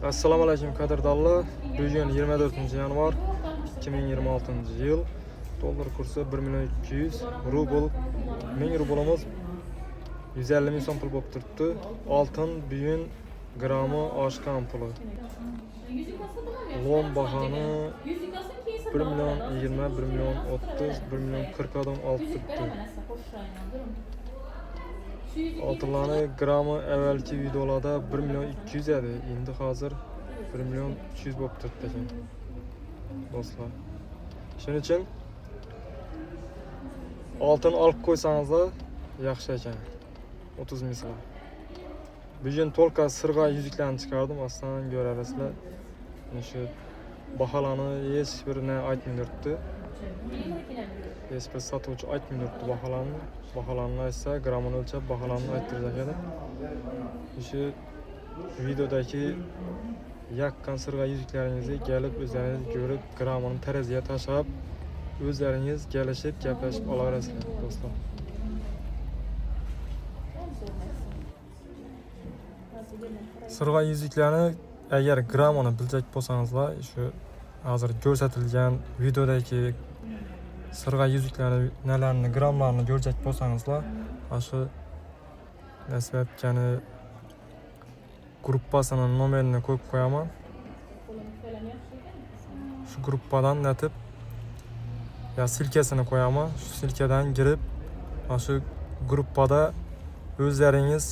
Assalomu alaykum qadrdonlar. Bugun 24-yanvar 2026-yil. Dollar kursi 1.200.000, rubl 1000 rublimiz 150 ming so'm pul bo'lib turibdi. Oltin bugun grammi oshgan puli. Lom bahoni 1.20, 1.30, 1.40 dan olib turibdi. Oltinlarni grammi avvalgi videolarda 1.200 edi. Endi hozir 1.300 bo'lib turibdi ekan. Do'stlar. Shuning uchun oltin olib qo'ysangizlar yaxshi ekan. 30 ming so'm. Bugun to'lqa sirg'a yuzuklarni chiqardim, aslan ko'rasizlar. Shu baholarni hech birini aytmayapti. Hech bir sotuvchi aytmayapti baholarni. Baholarni aytsa, grammini o'lchab baholarni ayttirib ekan. Shu videodagi yaqqan sirg'a yuzuklaringizni kelib o'zlaringiz ko'rib, grammini teraziga tashlab, o'zlaringiz kelishib gaplashib olaverasizlar, do'stlar. Sirg'a yuzuklarni agar grammini bilajak bo'lsangizlar, shu hozir ko'rsatilgan videodagi sirg'a yuzuklarni nalarni grammlarini ko'rajak bo'lsangizlar, shu nasbatgani gruppasini nomerini qo'yib qo'yaman. Shu gruppadan natib ya silkasini qo'yaman. Shu silkadan kirib, shu gruppada o'zlaringiz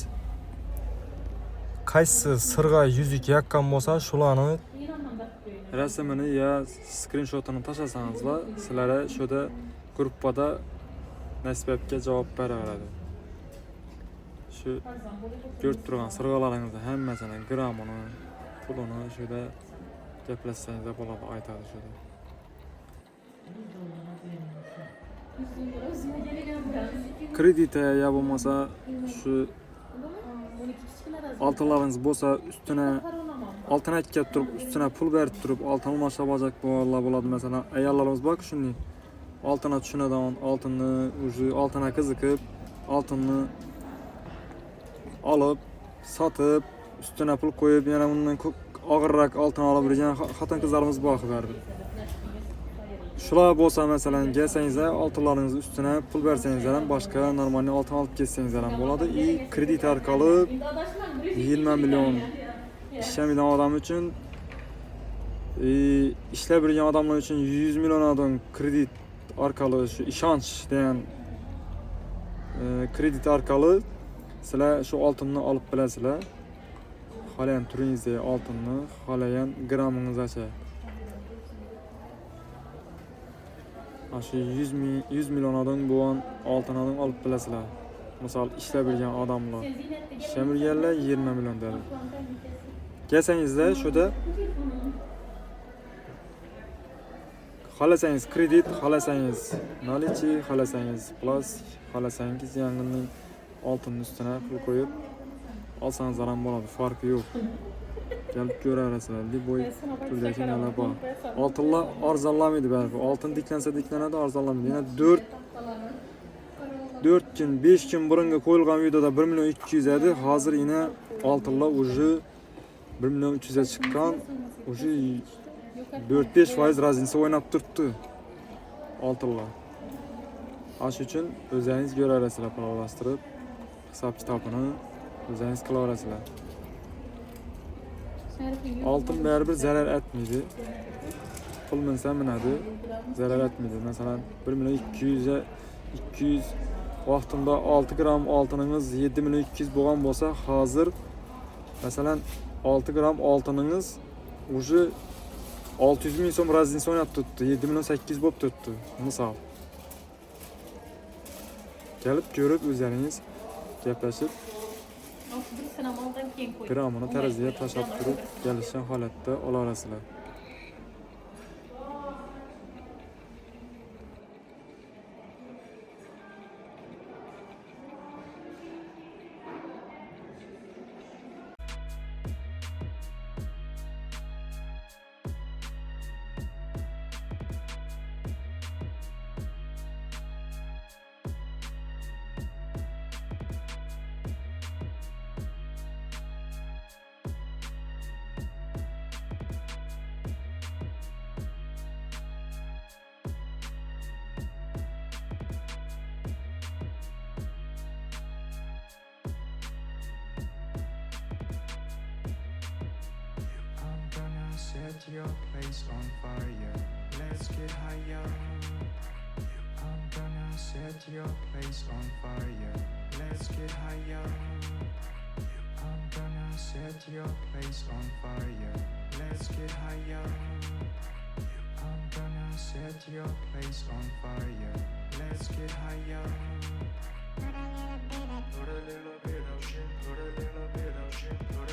qaysi sirg'a yuzuk yaqqan bo'lsa, shularni rasmini ya skrinshotini tashlasangizlar, sizlar shuda gruppada nasbatga javob beraveradi. Shu ko'rib turgan sirg'alaringizni hammasini, grammini, pulini shuda gaplashsangiz bo'ladi, aytadi shuda. Krediti ya bo'lmasa shu oltinlaringiz bo'lsa, ustuna oltin aytib turib, ustuna pul berib turib, oltin almashib olacak bo'ladi. Masalan, ayollarimiz bor, shunday oltinga tushunadigan, oltinni o'zi oltinga qiziqib, oltinni olib, sotib, ustuna pul qo'yib, yana undan og'irroq oltin olib yurgan xotin-qizlarimiz bor xabarda. Shular bo'lsa, masalan, kelsangiz, oltinlaringiz ustuna pul bersangiz ham boshqa normal oltin olib ketsangiz ham bo'ladi. Kredit orqali 20 million ishlamaydigan odam uchun, ishlab yurgan odamlar uchun 100 milliondan kredit orqali, shu ishonch degan kredit orqali sizlar shu oltinni olib bilasizlar. Halayan turingizda oltinni, halayan grammingizgacha. Shu 100 milliondan bo'lgan oltinni olib bilasizlar. Misol ishlab yurgan odamlar, ishlab yurganlar 20 million dedi. Kelsangizda shuda xalasangiz kredit, xalasangiz nalichi, xalasangiz plus, xalasangiz yangining oltinni ustiga pul qo'yib olsangiz ham bo'ladi, farqi yo'q. Kelib ko'rasizlar, liboy puldagi nalar bor. Oltinlar arzonlamaydi balki. Oltin diklanadi, arzonlamaydi. Yana 4 kun, 5 kun burunga qo'yilgan videoda 1.200 edi. Hozir yana oltinlar уже 1.300 ga chiqqan. Уже 4-5% razlika o'ynab turibdi oltinlar. Shuning uchun o'zingiz ko'rasizlar, parolashtirib, hisob-kitobini o'zingiz qilaverasizlar. Oltin baribir zarar etmaydi. Pul minsa minadi, zarar etmaydi. Masalan, 1.200 ga 200 vaqtida 6 gram oltiningiz 7.200 bo'lgan bo'lsa, hozir masalan 6 gram oltiningiz уже 600 ming so'm razlika o'ynab turibdi, 7.800 bo'lib turibdi. Misol. Kelib ko'rib o'zlaringiz gaplashib, grammini teraziga tashlab turib, kelishgan holatda olarasizlar. set your place on fire. Let's get higher. I'm gonna set your place on fire. Let's get higher. I'm gonna set your place on fire. Let's get higher. I'm gonna set your place on fire. Let's get higher. Put a little bit of shit, put a little bit of shit, put